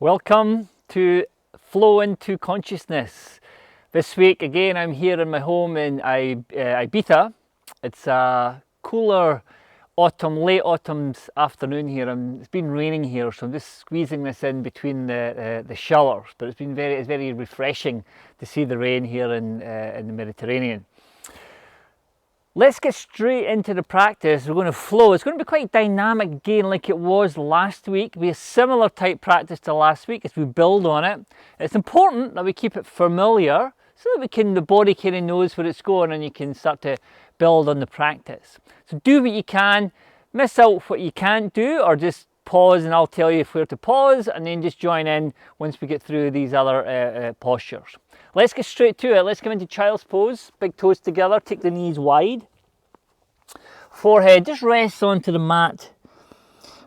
Welcome to Flow into Consciousness. This week again I'm here in my home in Ibiza. It's a cooler late autumn afternoon here. It's been raining here, so I'm just squeezing this in between the showers. But it's very refreshing to see the rain here in the Mediterranean. Let's get straight into the practice. We're going to flow. It's going to be quite dynamic again, like it was last week. It'll be a similar type practice to last week as we build on it. It's important that we keep it familiar so that the body kind of knows where it's going and you can start to build on the practice. So do what you can, miss out what you can't do, or just pause and I'll tell you where to pause, and then just join in once we get through these other postures. Let's get straight to it. Let's come into child's pose. Big toes together, take the knees wide. Forehead just rests onto the mat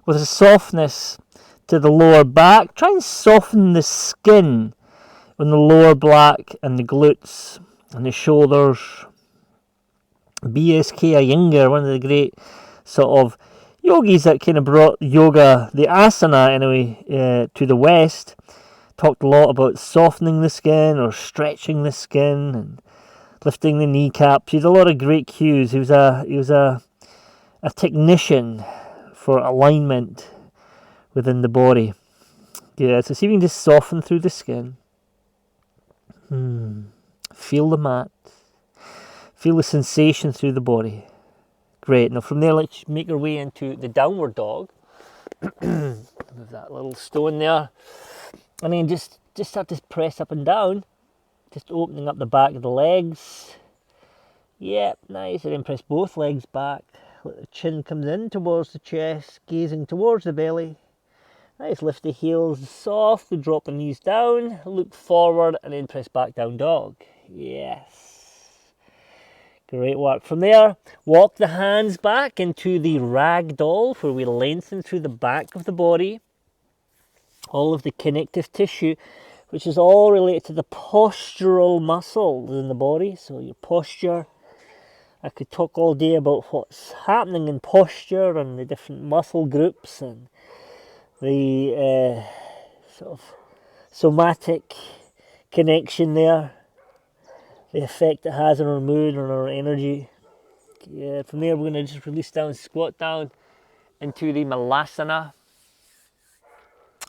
with a softness to the lower back. Try and soften the skin on the lower back and the glutes and the shoulders. BSK Iyengar, one of the great sort of yogis that kind of brought yoga, the asana anyway, to the West, talked a lot about softening the skin or stretching the skin and lifting the kneecaps. He had a lot of great cues. He was a technician for alignment within the body. Yeah, so see if you can just soften through the skin. Feel the mat. Feel the sensation through the body. Great. Now from there, let's make our way into the downward dog. Move that little stone there. And then just start to press up and down. Just opening up the back of the legs. Yep, nice. And then press both legs back. Let the chin comes in towards the chest, gazing towards the belly. Nice, lift the heels softly, drop the knees down, look forward, and then press back down dog. Yes. Great work. From there, walk the hands back into the rag doll, where we lengthen through the back of the body. All of the connective tissue, which is all related to the postural muscles in the body. So your posture. I could talk all day about what's happening in posture and the different muscle groups and the sort of somatic connection there, the effect it has on our mood and our energy. Yeah, from there we're going to just release down, squat down into the Malasana.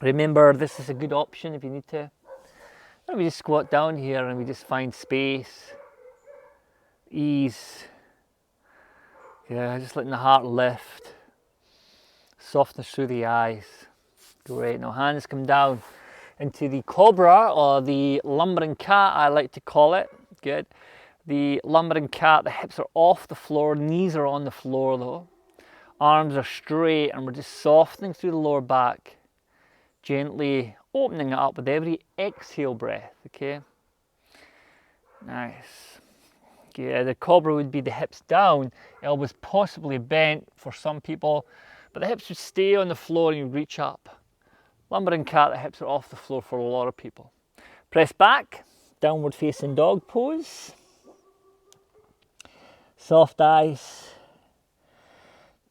Remember, this is a good option if you need to. And we just squat down here and we just find space, ease. Yeah, just letting the heart lift. Softness through the eyes. Great. Now hands come down into the cobra, or the lumbering cat, I like to call it. Good. The lumbering cat, the hips are off the floor, knees are on the floor though. Arms are straight, and we're just softening through the lower back. Gently opening it up with every exhale breath, okay? Nice. Yeah, the cobra would be the hips down, elbows possibly bent for some people, but the hips would stay on the floor and you reach up. Lumbering cat, the hips are off the floor for a lot of people. Press back, downward facing dog pose. Soft eyes.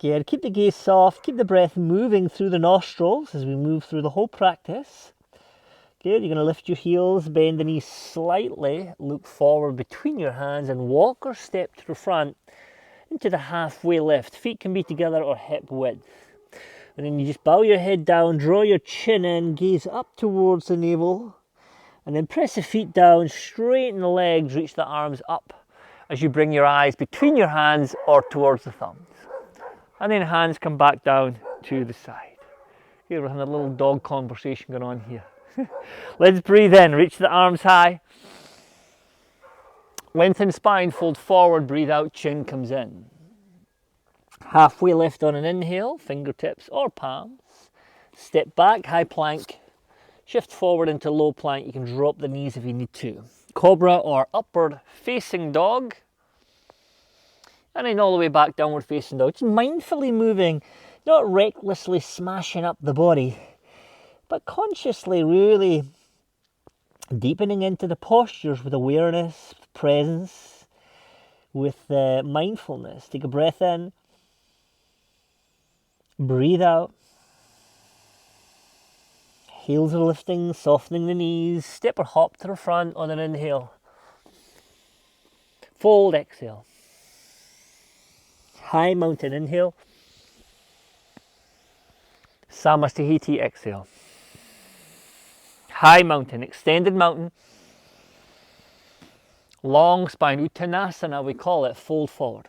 Good. Keep the gaze soft, keep the breath moving through the nostrils as we move through the whole practice. Good. You're going to lift your heels, bend the knees slightly, look forward between your hands and walk or step to the front into the halfway lift. Feet can be together or hip width. And then you just bow your head down, draw your chin in, gaze up towards the navel, and then press the feet down, straighten the legs, reach the arms up as you bring your eyes between your hands or towards the thumbs. And then hands come back down to the side. Here we're having a little dog conversation going on here. Let's breathe in, reach the arms high. Lengthen spine, fold forward, breathe out, chin comes in. Halfway lift on an inhale, fingertips or palms. Step back, high plank. Shift forward into low plank. You can drop the knees if you need to. Cobra or upward facing dog. And then all the way back, downward facing dog. Just mindfully moving, not recklessly smashing up the body, but consciously really deepening into the postures with awareness, presence, with mindfulness. Take a breath in, breathe out, Heels are lifting, softening the knees. Step or hop to the front on an inhale. Fold, exhale. High mountain, inhale. Samastahiti, exhale. High mountain, extended mountain. Long spine, Uttanasana, we call it, fold forward.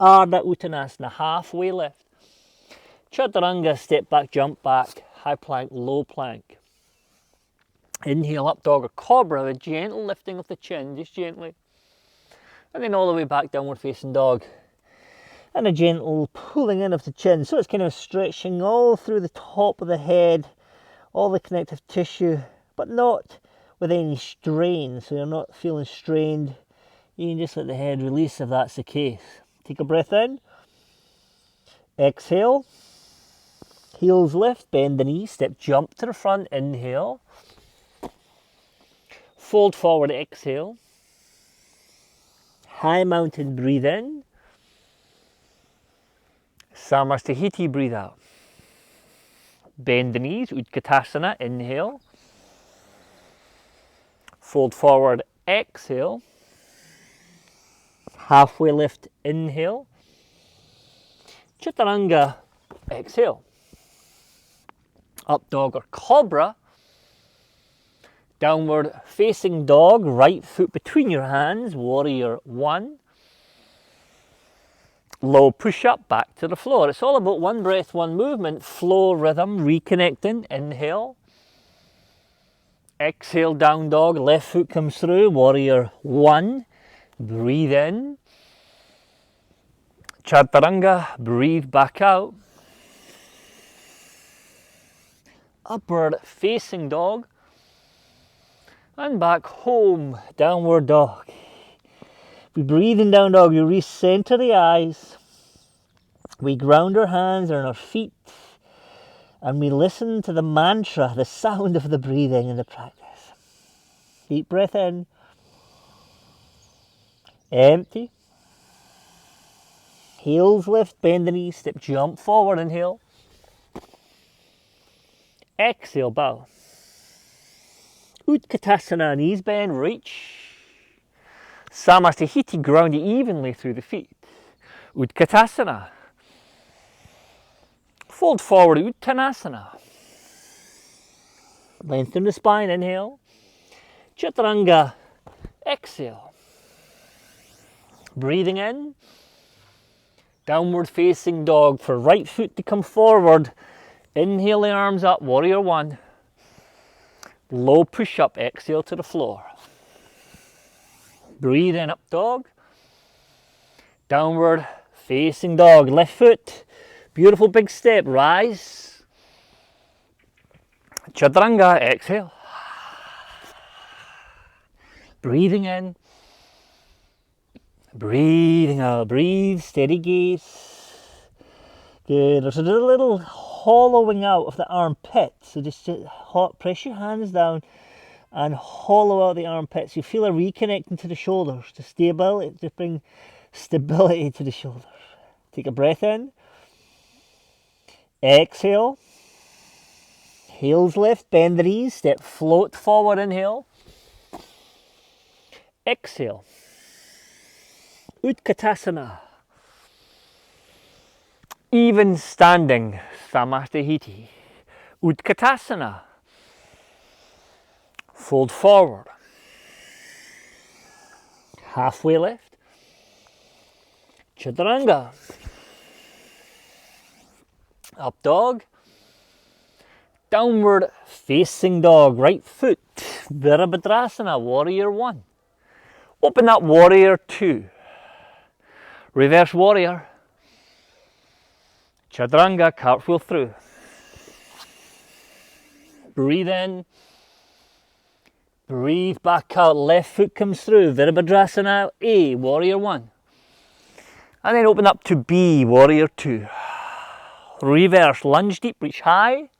Ardha Uttanasana, halfway lift. Chaturanga, step back, jump back, high plank, low plank. Inhale, up dog or cobra, a gentle lifting of the chin, just gently. And then all the way back, downward facing dog. And a gentle pulling in of the chin. So it's kind of stretching all through the top of the head, all the connective tissue, but not with any strain. So you're not feeling strained. You can just let the head release if that's the case. Take a breath in. Exhale. Heels lift, bend the knees, step, jump to the front, inhale. Fold forward, exhale. High mountain, breathe in. Samastahiti, breathe out. Bend the knees, Utkatasana, inhale. Fold forward, exhale. Halfway lift, inhale. Chaturanga, exhale. Up dog or cobra. Downward facing dog, right foot between your hands, warrior one. Low push up, back to the floor. It's all about one breath, one movement, flow rhythm, reconnecting. Inhale. Exhale, down dog, left foot comes through, warrior one. Breathe in. Chaturanga, breathe back out. Upward facing dog. And back home, downward dog. We breathe in down dog, we recenter the eyes. We ground our hands on our feet. And we listen to the mantra, the sound of the breathing in the practice. Deep breath in. Empty. Heels lift, bend the knees, step, jump forward, inhale. Exhale, bow. Utkatasana, knees bend, reach. Samastahiti, ground it evenly through the feet. Utkatasana. Fold forward, Uttanasana. Lengthen the spine, inhale. Chaturanga, exhale. Breathing in. Downward facing dog for right foot to come forward. Inhale the arms up, warrior one. Low push up, exhale to the floor. Breathe in, up dog. Downward facing dog, left foot. Beautiful big step, rise. Chaturanga, exhale. Breathing in. Breathing out, breathe, steady gaze. Good, there's a little hollowing out of the armpit. So just press your hands down and hollow out the armpits. You feel a reconnecting to the shoulders, to bring stability to the shoulders. Take a breath in. Exhale. Heels lift, bend the knees, step, float forward, inhale. Exhale. Utkatasana. Even standing, Samastahiti. Utkatasana. Fold forward. Halfway lift. Chaturanga. Up dog. Downward facing dog. Right foot. Virabhadrasana. Warrior one. Open up, warrior two. Reverse warrior. Chaturanga, cartwheel through. Breathe in. Breathe back out. Left foot comes through. Virabhadrasana A, warrior one. And then open up to B, warrior two. Reverse, lunge deep, reach high.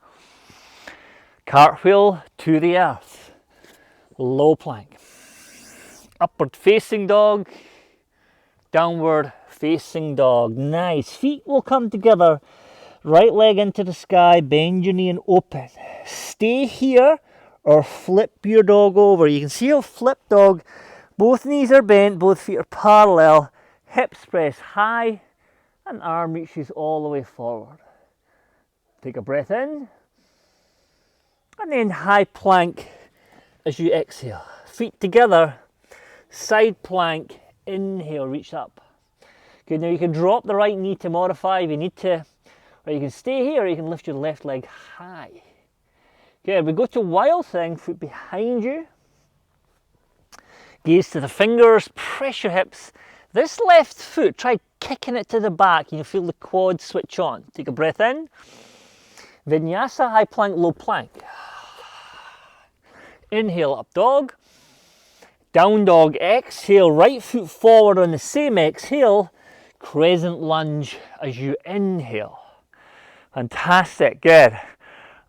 Cartwheel to the earth. Low plank. Upward facing dog. Downward facing dog. Nice. Feet will come together Right leg into the sky, bend your knee and open. Stay here or flip your dog over. You can see how flip dog, both knees are bent, both feet are parallel, hips press high, and arm reaches all the way forward. Take a breath in, and then high plank as you exhale. Feet together, side plank, inhale, reach up. Good, now you can drop the right knee to modify if you need to, or you can stay here, or you can lift your left leg high. Good, we go to wild thing, foot behind you. Gaze to the fingers, press your hips. This left foot, try kicking it to the back, you'll feel the quads switch on. Take a breath in. Vinyasa, high plank, low plank. Inhale, up dog. Down dog, exhale, right foot forward on the same exhale. Crescent lunge as you inhale. Fantastic, good.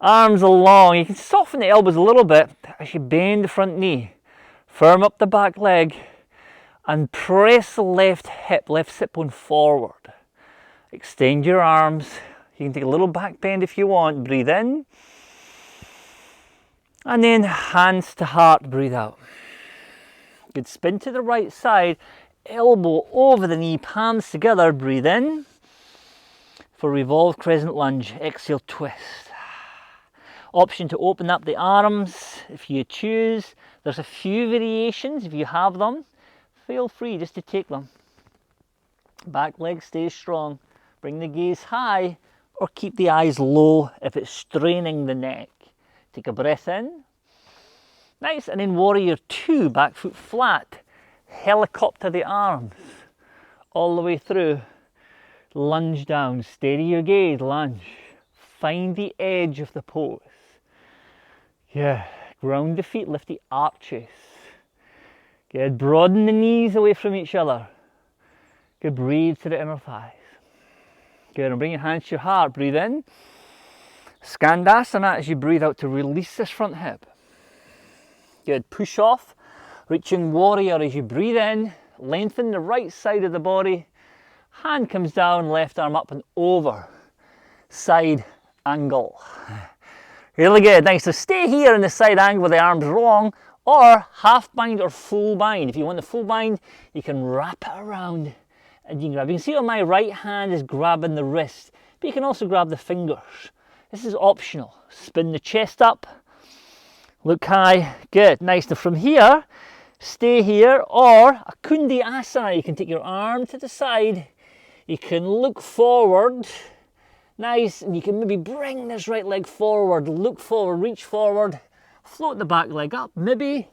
Arms along, you can soften the elbows a little bit as you bend the front knee. Firm up the back leg and press the left hip, left sit bone forward. Extend your arms. You can take a little back bend if you want. Breathe in. And then hands to heart, breathe out. Good, spin to the right side, elbow over the knee, palms together, breathe in. For revolve crescent lunge, exhale, twist. Option to open up the arms if you choose. There's a few variations if you have them. Feel free just to take them. Back leg stays strong. Bring the gaze high or keep the eyes low if it's straining the neck. Take a breath in. Nice, and then warrior two, back foot flat. Helicopter the arms all the way through. Lunge down, steady your gaze, lunge. Find the edge of the pose. Yeah, ground the feet, lift the arches. Good, broaden the knees away from each other. Good, breathe to the inner thighs. Good, and bring your hands to your heart, breathe in. Skandasana as you breathe out to release this front hip. Good, push off, reaching warrior as you breathe in. Lengthen the right side of the body. Hand comes down, left arm up and over. Side angle. Really good, nice. So stay here in the side angle with the arms wrong, or half bind or full bind. If you want the full bind, you can wrap it around and you can grab. You can see how my right hand is grabbing the wrist, but you can also grab the fingers. This is optional. Spin the chest up, look high, good, nice. Now from here, stay here, or a kundi asana. You can take your arm to the side, you can look forward, nice, and you can maybe bring this right leg forward, look forward, reach forward, float the back leg up, maybe,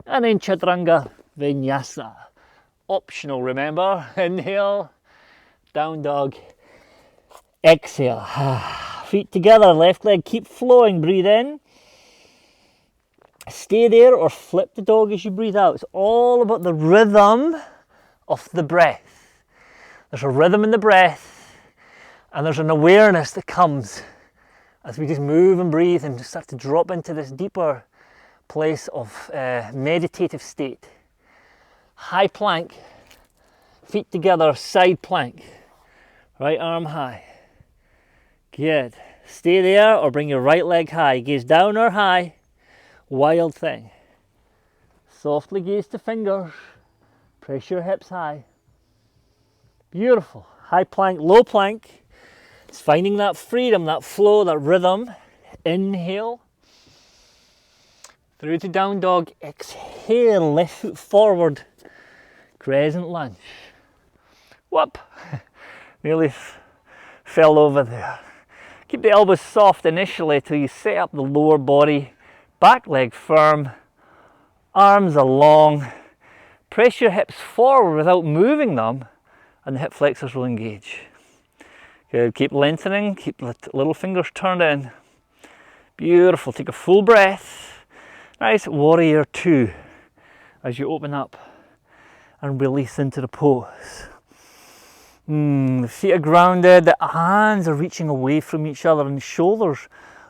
and then chaturanga vinyasa. Optional, remember. Inhale, down dog, exhale. Feet together, left leg keep flowing, breathe in. Stay there or flip the dog as you breathe out. It's all about the rhythm of the breath. There's a rhythm in the breath, and there's an awareness that comes as we just move and breathe and just start to drop into this deeper place of meditative state. High plank, feet together, side plank, right arm high. Good. Stay there or bring your right leg high. Gaze down or high. Wild thing. Softly gaze to fingers. Press your hips high. Beautiful. High plank, low plank. It's finding that freedom, that flow, that rhythm. Inhale. Through to down dog. Exhale. Left foot forward. Crescent lunge. Whoop. Nearly fell over there. Keep the elbows soft initially till you set up the lower body. Back leg firm. Arms along. Press your hips forward without moving them, and the hip flexors will engage. Good. Keep lengthening. Keep the little fingers turned in. Beautiful. Take a full breath. Nice. Warrior two as you open up and release into the pose. The feet are grounded, the hands are reaching away from each other, and the shoulders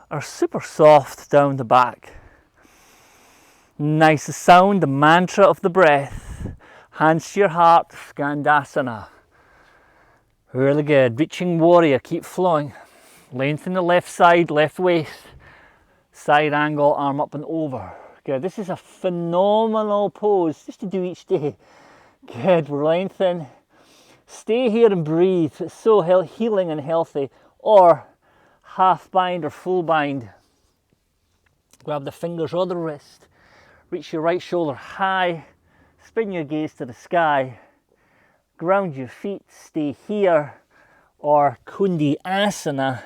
are super soft down the back. Nice. The sound, the mantra of the breath. Hands to your heart, Skandasana. Really good. Reaching warrior, keep flowing. Lengthen the left side, left waist. Side angle, arm up and over. Good. This is a phenomenal pose just to do each day. Good. Lengthen. Stay here and breathe. It's so healing and healthy. Or half bind or full bind. Grab the fingers or the wrist. Reach your right shoulder high. Spin your gaze to the sky. Ground your feet. Stay here. Or Kundi Asana.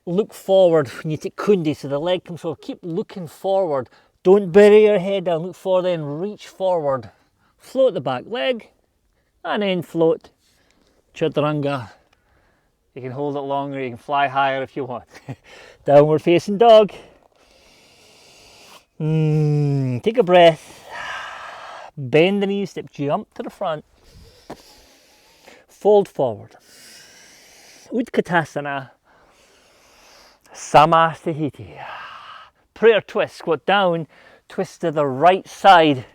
Look forward when you take Kundi, so the leg comes forward. Keep looking forward. Don't bury your head down. Look forward and reach forward. Float the back leg and then float. Chaturanga. You can hold it longer, you can fly higher if you want. Downward facing dog. Take a breath. Bend the knees, step jump to the front. Fold forward. Utkatasana. Samastahiti. Prayer twist. Squat down, twist to the right side.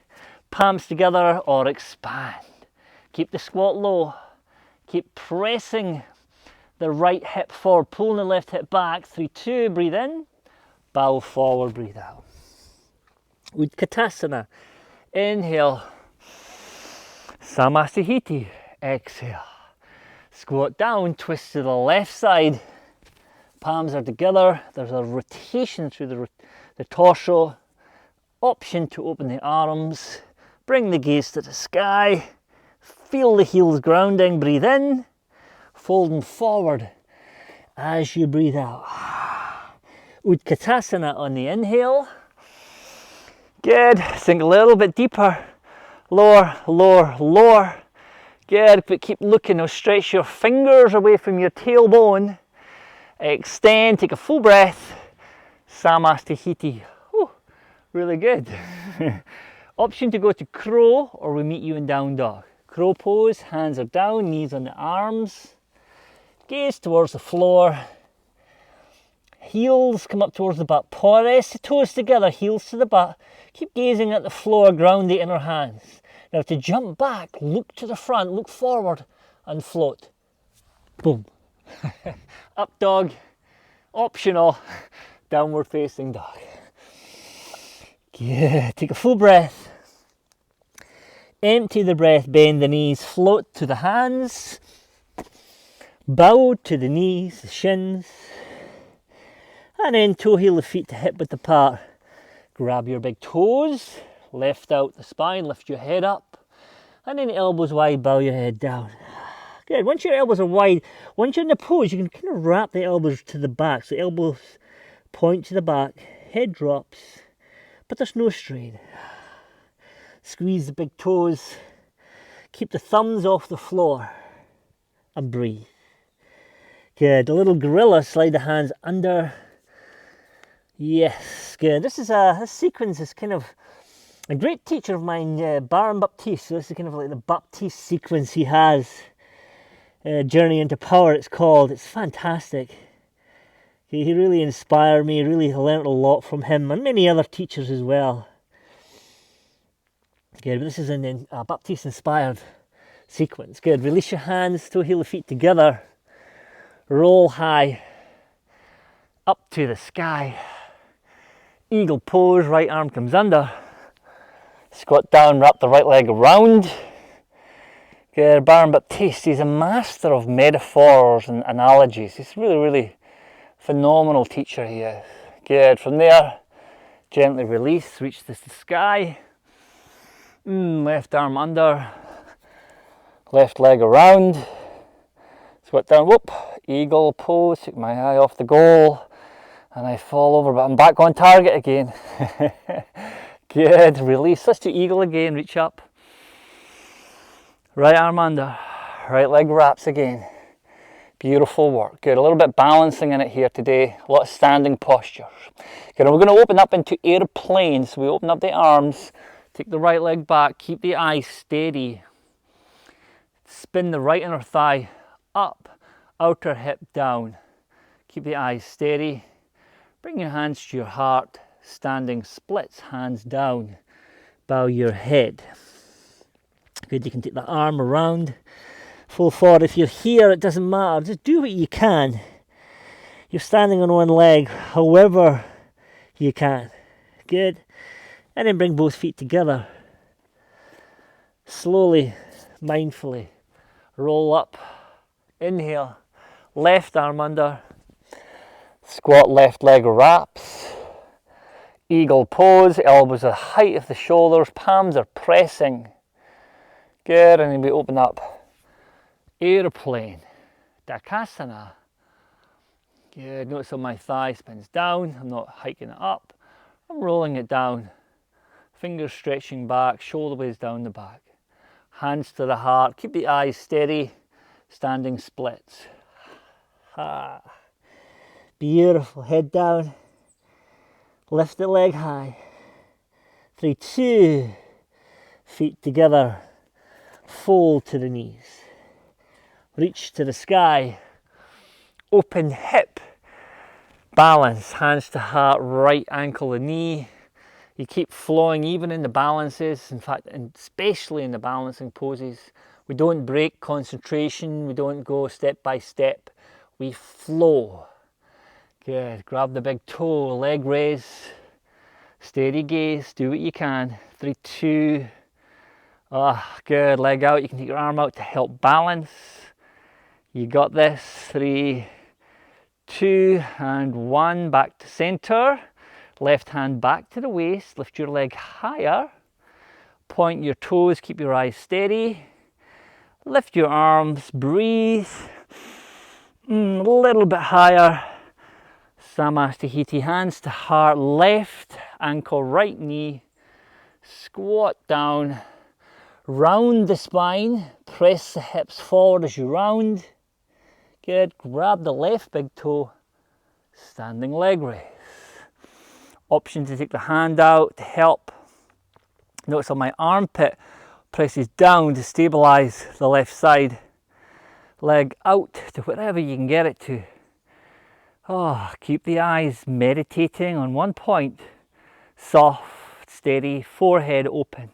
Palms together or expand. Keep the squat low. Keep pressing the right hip forward, pulling the left hip back. 3, 2, breathe in. Bow forward, breathe out. Utkatasana. Inhale. Samastahiti. Exhale. Squat down, twist to the left side. Palms are together. There's a rotation through the torso. Option to open the arms. Bring the gaze to the sky. Feel the heels grounding. Breathe in. Folding forward as you breathe out. Utkatasana on the inhale. Good. Sink a little bit deeper. Lower, lower, lower. Good. But keep looking. Now stretch your fingers away from your tailbone. Extend. Take a full breath. Samastahiti. Really good. Option to go to crow, or we meet you in down dog. Crow pose. Hands are down. Knees on the arms. Gaze towards the floor. Heels come up towards the butt. Press the toes together, heels to the butt. Keep gazing at the floor, ground the inner hands. Now to jump back, look to the front, look forward and float. Boom. Up dog. Optional. Downward facing dog. Yeah, take a full breath. Empty the breath, bend the knees, float to the hands. Bow to the knees, the shins. And then toe heel the feet to hip width apart. Grab your big toes, lift out the spine, lift your head up. And then elbows wide, bow your head down. Good. Once your elbows are wide, once you're in the pose, you can kind of wrap the elbows to the back. So elbows point to the back, head drops, but there's no strain. Squeeze the big toes, keep the thumbs off the floor, and breathe. Good. A little gorilla, slide the hands under. Yes, good. This sequence is kind of a great teacher of mine, Baron Baptiste. So this is kind of like the Baptiste sequence he has. Journey into Power, it's called. It's fantastic. He really inspired me. Really learned a lot from him and many other teachers as well. Good. But this is an Baptiste inspired sequence. Good. Release your hands, toe heel the feet together. Roll high up to the sky. Eagle pose, right arm comes under. Squat down, wrap the right leg around. Good. Baron Baptiste, he's a master of metaphors and analogies. He's really, really phenomenal teacher he is. Good. From there, gently release, reach the sky. Left arm under. Left leg around. Squat down, whoop. Eagle pose, take my eye off the goal. And I fall over, but I'm back on target again. Good, release. Let's do eagle again, reach up. Right arm under, right leg wraps again. Beautiful work. Good, a little bit balancing in it here today. A lot of standing postures. Good, and we're going to open up into airplane. So we open up the arms, take the right leg back, keep the eyes steady. Spin the right inner thigh up, outer hip down. Keep the eyes steady. Bring your hands to your heart, standing splits, hands down, bow your head. Good, you can take the arm around, full forward. If you're here, it doesn't matter, just do what you can. You're standing on one leg, however you can. Good. And then bring both feet together. Slowly, mindfully, roll up. Inhale, left arm under. Squat, left leg wraps. Eagle pose, elbows are height of the shoulders, palms are pressing. Good, and then we open up. Airplane, Dakasana. Good, notice how my thigh spins down. I'm not hiking it up. I'm rolling it down. Fingers stretching back, shoulder blades down the back. Hands to the heart. Keep the eyes steady. Standing splits. Ah. Beautiful. Head down. Lift the leg high. 3, 2. Feet together. Fold to the knees. Reach to the sky. Open hip. Balance. Hands to heart. Right ankle to knee. You keep flowing even in the balances. In fact, and especially in the balancing poses. We don't break concentration. We don't go step by step. We flow. Good. Grab the big toe. Leg raise. Steady gaze. Do what you can. 3, 2. Ah, good. Leg out. You can take your arm out to help balance. You got this. 3, 2, and 1. Back to center. Left hand back to the waist. Lift your leg higher. Point your toes. Keep your eyes steady. Lift your arms. Breathe. A little bit higher. Samastahiti. Hands to heart. Left ankle, right knee. Squat down. Round the spine. Press the hips forward as you round. Good. Grab the left big toe. Standing leg raise. Option to take the hand out to help. Notice how my armpit presses down to stabilize the left side. Leg out to wherever you can get it to. Oh, keep the eyes meditating on one point. Soft, steady, forehead open.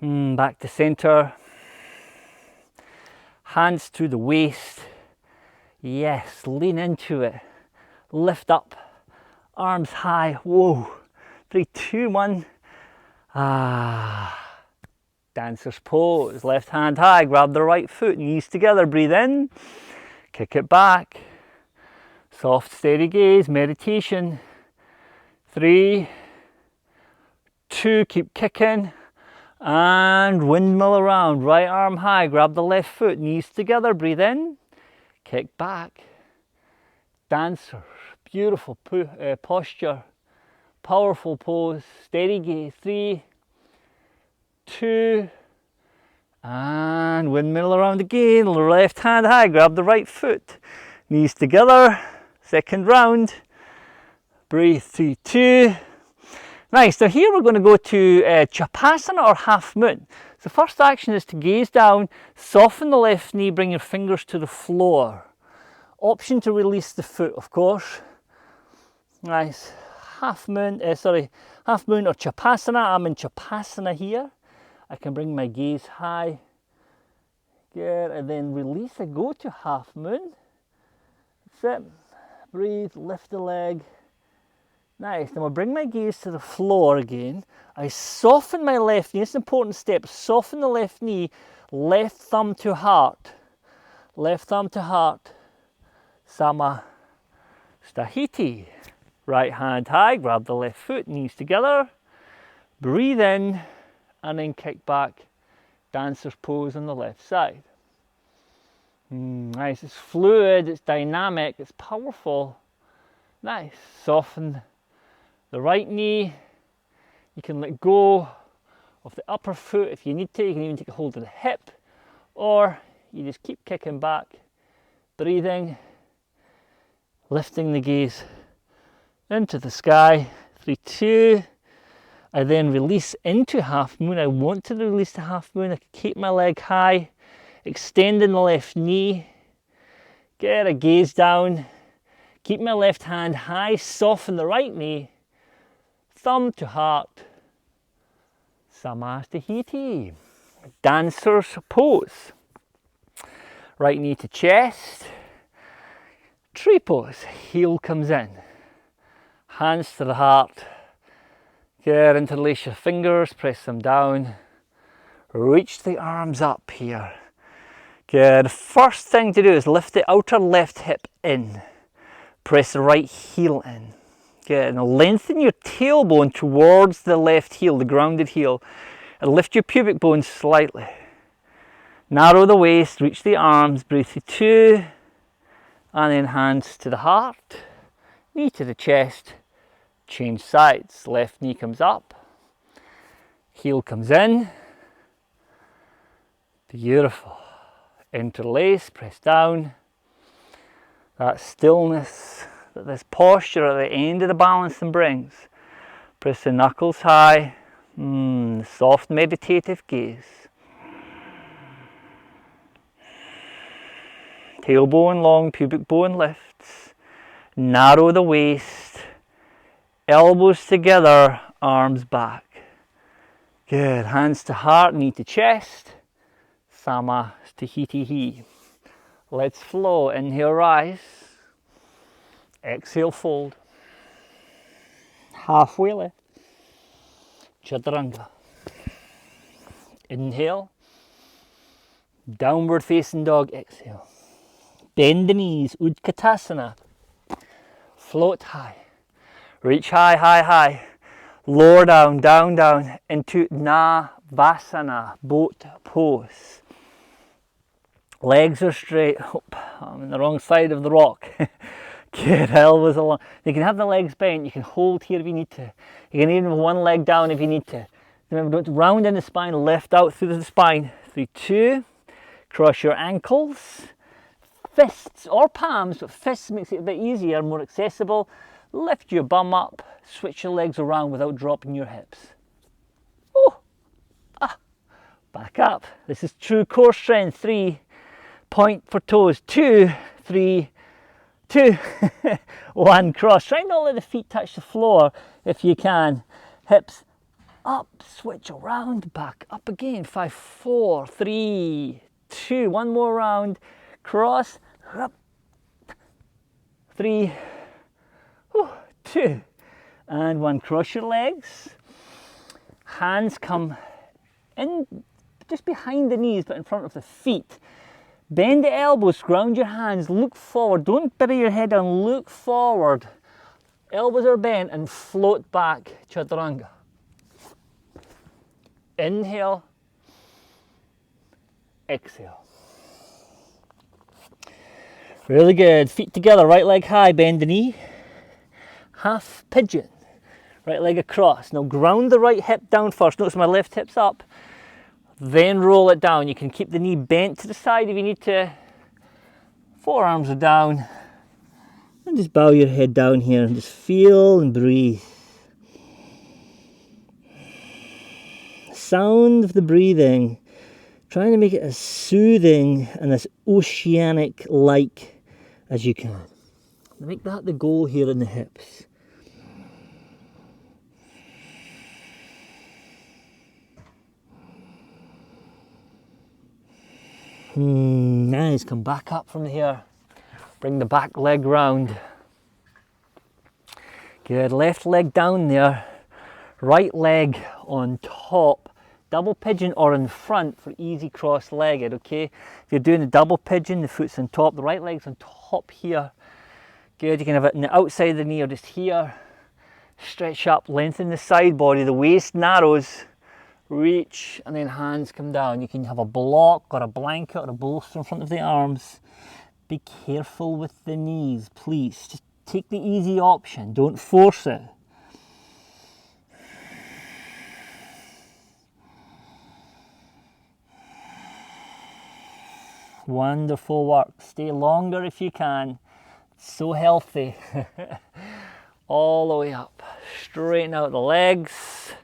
Back to center. Hands to the waist. Yes, lean into it. Lift up. Arms high. Whoa. 3, 2, 1. Dancer's pose. Left hand high. Grab the right foot. Knees together. Breathe in. Kick it back. Soft, steady gaze. Meditation. 3, 2. Keep kicking. And windmill around. Right arm high. Grab the left foot. Knees together. Breathe in. Kick back. Dancer. Beautiful posture. Powerful pose. Steady gaze. 3, 2. And windmill around again. Left hand high. Grab the right foot. Knees together. Second round. Breathe. 3, 2. Nice. Now here we're going to go to Chapasana or half moon. The first action is to gaze down, soften the left knee, bring your fingers to the floor. Option to release the foot, of course. Nice. Half moon or Chapasana. I'm in Chapasana here. I can bring my gaze high. Good. And then release. I go to half moon. That's it. Breathe. Lift the leg. Nice. Now I'll bring my gaze to the floor again. I soften my left knee. It's an important step. Soften the left knee. Left thumb to heart. Left thumb to heart. Samastahiti. Right hand high. Grab the left foot. Knees together. Breathe in. And then kick back. Dancer's pose on the left side. Nice. It's fluid. It's dynamic. It's powerful. Nice. Soften the right knee. You can let go of the upper foot if you need to. You can even take a hold of the hip, or you just keep kicking back, breathing, lifting the gaze into the sky. 3, 2. I then release into half moon. I want to release to half moon. I can keep my leg high, extending the left knee. Get a gaze down. Keep my left hand high, soften the right knee. Thumb to heart. Samastahiti. Dancer's pose. Right knee to chest. Tree pose, heel comes in, hands to the heart. Good, interlace your fingers, press them down. Reach the arms up here. Good, first thing to do is lift the outer left hip in. Press the right heel in. Good, now lengthen your tailbone towards the left heel, the grounded heel. And lift your pubic bone slightly. Narrow the waist, reach the arms, breathe through 2. And then hands to the heart, knee to the chest. Change sides, left knee comes up, heel comes in. Beautiful. Interlace, press down. That stillness that this posture at the end of the balancing brings. Press the knuckles high, soft meditative gaze. Tailbone long, pubic bone lifts. Narrow the waist. Elbows together, arms back. Good. Hands to heart, knee to chest. Samastihitihi. Let's flow. Inhale, rise. Exhale, fold. Halfway lift. Chaturanga. Inhale. Downward facing dog. Exhale. Bend the knees. Utkatasana. Float high. Reach high, high, high. Lower down, down, down into Navasana, boat pose. Legs are straight. Oh, I'm on the wrong side of the rock. Good, elbows along. You can have the legs bent. You can hold here if you need to. You can even have one leg down if you need to. Remember, don't round in the spine, lift out through the spine. 3, 2. Cross your ankles. Fists or palms, but fists makes it a bit easier, more accessible. Lift your bum up, switch your legs around without dropping your hips. Oh, back up. This is true core strength. 3, point for toes. 2, 3, 2, 1, cross. Try not to let the feet touch the floor if you can. Hips up, switch around, back up again. 5, 4, 3, 2, one more round. Cross, up, 3, 2, and 1. Cross your legs. Hands come in just behind the knees, but in front of the feet. Bend the elbows, ground your hands, look forward. Don't bury your head down, look forward. Elbows are bent and float back, Chaturanga. Inhale, exhale. Really good. Feet together, right leg high, bend the knee. Half pigeon. Right leg across. Now ground the right hip down first. Notice my left hip's up. Then roll it down. You can keep the knee bent to the side if you need to. Forearms are down. And just bow your head down here and just feel and breathe. Sound of the breathing. Trying to make it as soothing and as oceanic-like as you can. Make that the goal here in the hips. Nice, come back up from here. Bring the back leg round. Good, left leg down there. Right leg on top. Double pigeon or in front for easy cross-legged, okay? If you're doing the double pigeon, the foot's on top, the right leg's on top here. Good, you can have it on the outside of the knee or just here. Stretch up, lengthen the side body, the waist narrows. Reach, and then hands come down. You can have a block or a blanket or a bolster in front of the arms. Be careful with the knees, please. Just take the easy option, don't force it. Wonderful work. Stay longer if you can. It's so healthy. All the way up. Straighten out the legs.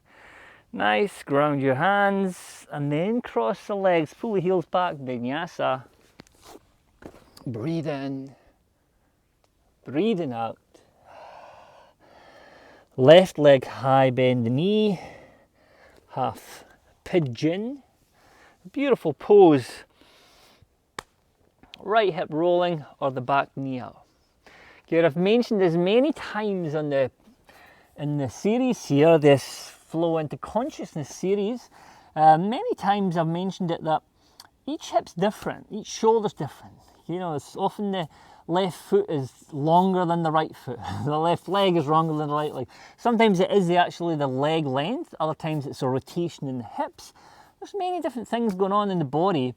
Nice. Ground your hands and then cross the legs. Pull the heels back. Vinyasa. Breathe in. Breathing out. Left leg high, bend the knee. Half pigeon. Beautiful pose. Right hip rolling or the back knee out. Good. I've mentioned this many times in the series here, this Flow into Consciousness series. Many times I've mentioned it that each hip's different, each shoulder's different. You know, it's often the left foot is longer than the right foot. The left leg is longer than the right leg. Sometimes it is actually the leg length, other times it's a rotation in the hips. There's many different things going on in the body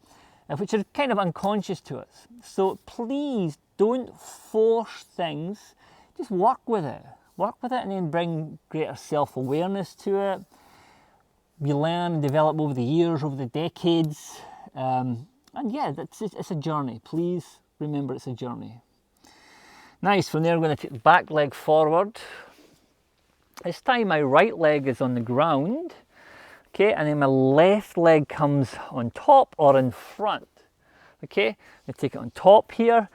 which are kind of unconscious to us. So please don't force things, just work with it. Work with it and then bring greater self-awareness to it. You learn and develop over the years, over the decades. And yeah, it's a journey. Please remember it's a journey. Nice. From there, I'm going to take the back leg forward. This time my right leg is on the ground. Okay, and then my left leg comes on top or in front. Okay, I take it on top here.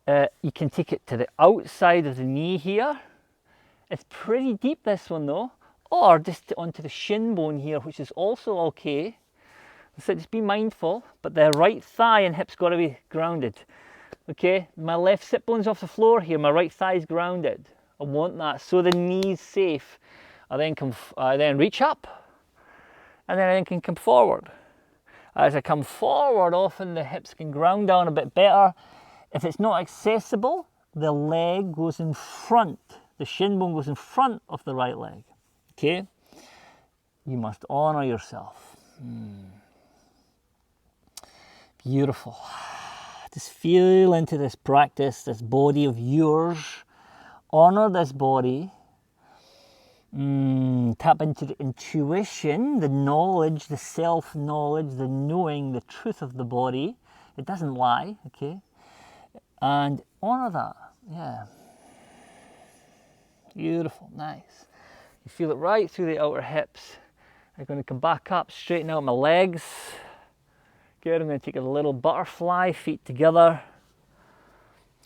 You can take it to the outside of the knee here. It's pretty deep, this one though. Or just onto the shin bone here, which is also okay. So just be mindful, but the right thigh and hip's got to be grounded. Okay, my left sit bone's off the floor here, my right thigh's grounded. I want that, so the knee's safe. I then reach up, and then I can come forward. As I come forward, often the hips can ground down a bit better. If it's not accessible, the leg goes in front. The shin bone goes in front of the right leg. Okay? You must honor yourself. Beautiful. Just feel into this practice, this body of yours. Honor this body. Tap into the intuition, the knowledge, the self-knowledge, the knowing, the truth of the body. It doesn't lie, okay? And honor that, yeah. Beautiful, nice. You feel it right through the outer hips. I'm going to come back up, straighten out my legs. Good, I'm going to take a little butterfly, feet together.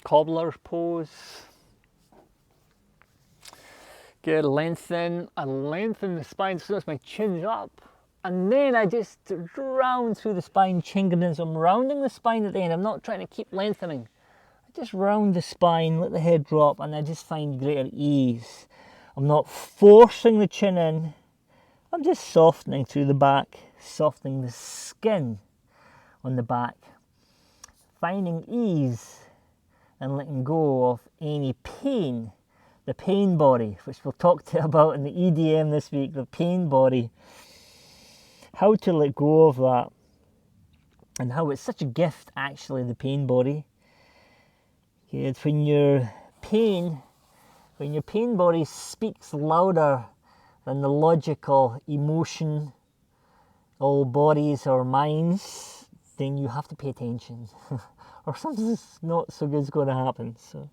Cobbler pose. Good, lengthen. I lengthen the spine so as my chin's up. And then I just round through the spine, chin comes in. So I'm rounding the spine at the end. I'm not trying to keep lengthening. I just round the spine, let the head drop, and I just find greater ease. I'm not forcing the chin in. I'm just softening through the back, softening the skin on the back. Finding ease and letting go of any pain. The pain body, which we'll talk about in the EDM this week, the pain body. How to let go of that. And how it's such a gift, actually, the pain body. It's when your pain body speaks louder than the logical emotion, all bodies or minds, then you have to pay attention. Or something's not so good is going to happen. So,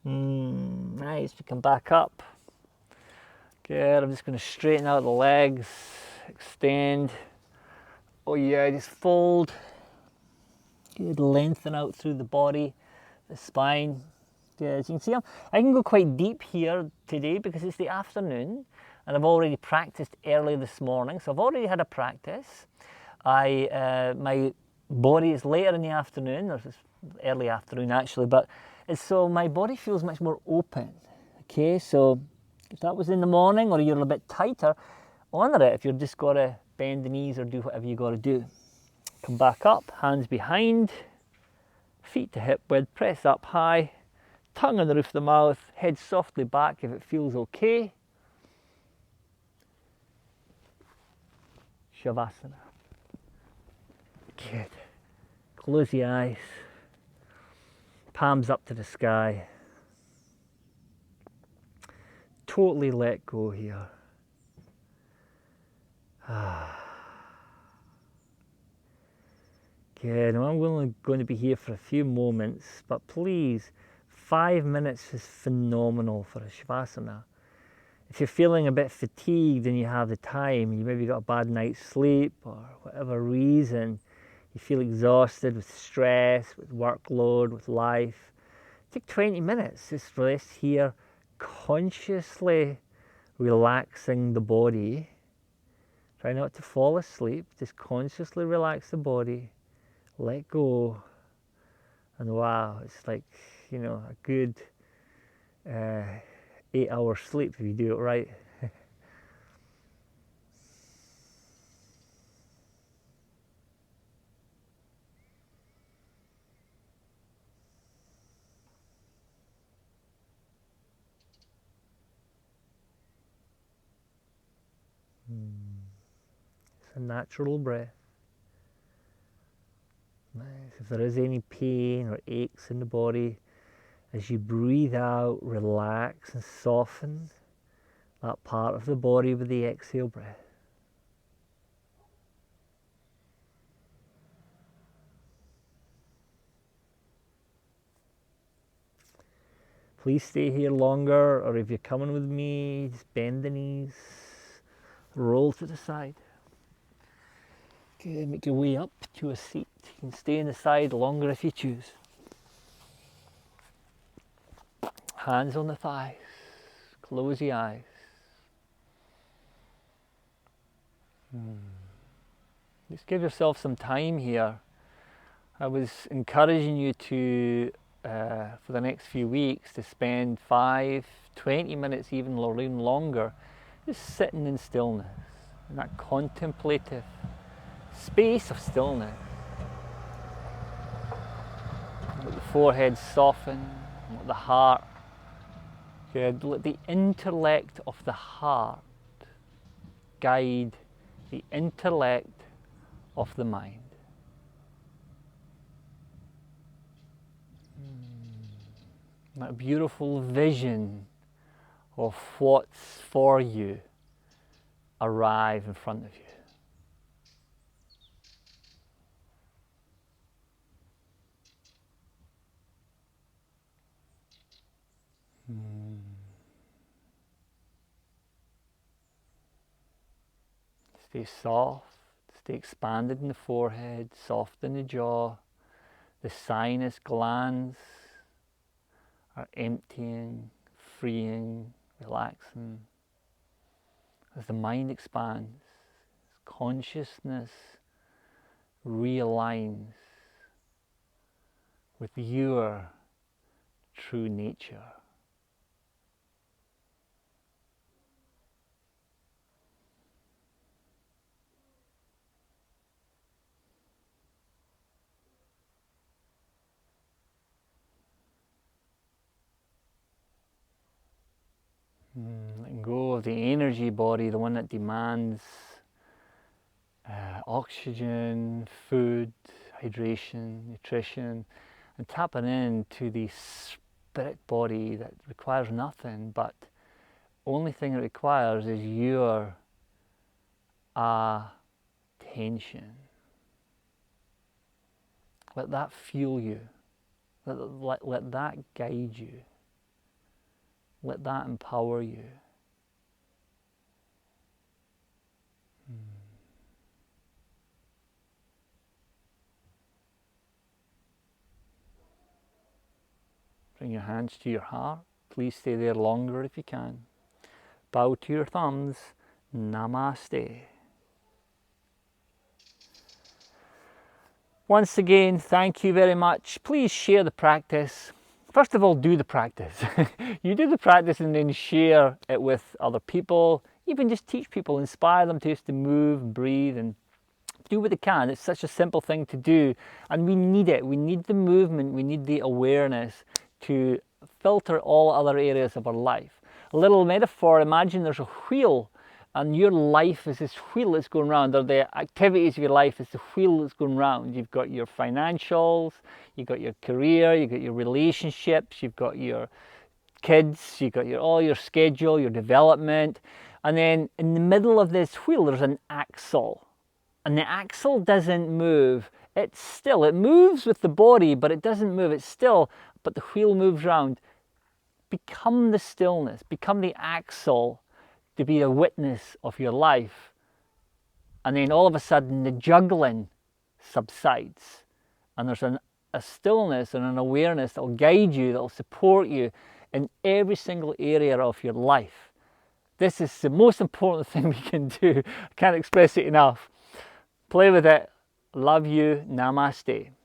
nice, we come back up. Good, I'm just going to straighten out the legs, extend. Oh yeah, just fold. Good, lengthen out through the body. The spine. Yeah, as you can see, I can go quite deep here today because it's the afternoon and I've already practiced early this morning, so I've already had a practice. My body is later in the afternoon, or it's early afternoon actually, but so my body feels much more open. Okay, so if that was in the morning or you're a bit tighter, honor it if you've just got to bend the knees or do whatever you got to do. Come back up, hands behind. Feet to hip width, press up high, tongue on the roof of the mouth, head softly back if it feels okay. Shavasana. Good. Close the eyes, palms up to the sky. Totally let go here. Good, now I'm only going to be here for a few moments, but please, 5 minutes is phenomenal for a Shavasana. If you're feeling a bit fatigued and you have the time, you maybe got a bad night's sleep or whatever reason, you feel exhausted with stress, with workload, with life, take 20 minutes, just rest here, consciously relaxing the body. Try not to fall asleep, just consciously relax the body. Let go, and wow, it's like, you know, a good 8 hours sleep if you do it right. It's a natural breath. If there is any pain or aches in the body, as you breathe out, relax and soften that part of the body with the exhale breath. Please stay here longer, or if you're coming with me, just bend the knees, roll to the side. Okay, make your way up to a seat. You can stay on the side longer if you choose. Hands on the thighs, close the eyes. Just give yourself some time here. I was encouraging you to, for the next few weeks, to spend 5, 20 minutes even longer, just sitting in stillness, in that contemplative space of stillness. Let the forehead soften, let the heart, good, let the intellect of the heart guide the intellect of the mind. That beautiful vision of what's for you arrive in front of you. Stay soft, stay expanded in the forehead, soft in the jaw. The sinus glands are emptying, freeing, relaxing. As the mind expands, consciousness realigns with your true nature. Letting go of the energy body, the one that demands oxygen, food, hydration, nutrition, and tapping into the spirit body that requires nothing, but only thing it requires is your attention. Let that fuel you. Let that guide you. Let that empower you. Bring your hands to your heart. Please stay there longer if you can. Bow to your thumbs. Namaste. Once again, thank you very much. Please share the practice. First of all, do the practice. You do the practice and then share it with other people. Even just teach people, inspire them to just to move, breathe, and do what they can. It's such a simple thing to do, and we need it. We need the movement, we need the awareness to filter all other areas of our life. A little metaphor, imagine there's a wheel, and your life is this wheel that's going round, or the activities of your life is the wheel that's going round. You've got your financials, you've got your career, you've got your relationships, you've got your kids, you've got all your schedule, your development, and then in the middle of this wheel there's an axle, and the axle doesn't move. It's still. It moves with the body, but it doesn't move. It's still, but the wheel moves round. Become the stillness, become the axle to be a witness of your life, and then all of a sudden the juggling subsides, and there's a stillness and an awareness that will guide you, that will support you in every single area of your life. This is the most important thing we can do. I can't express it enough. Play with it. Love you. Namaste.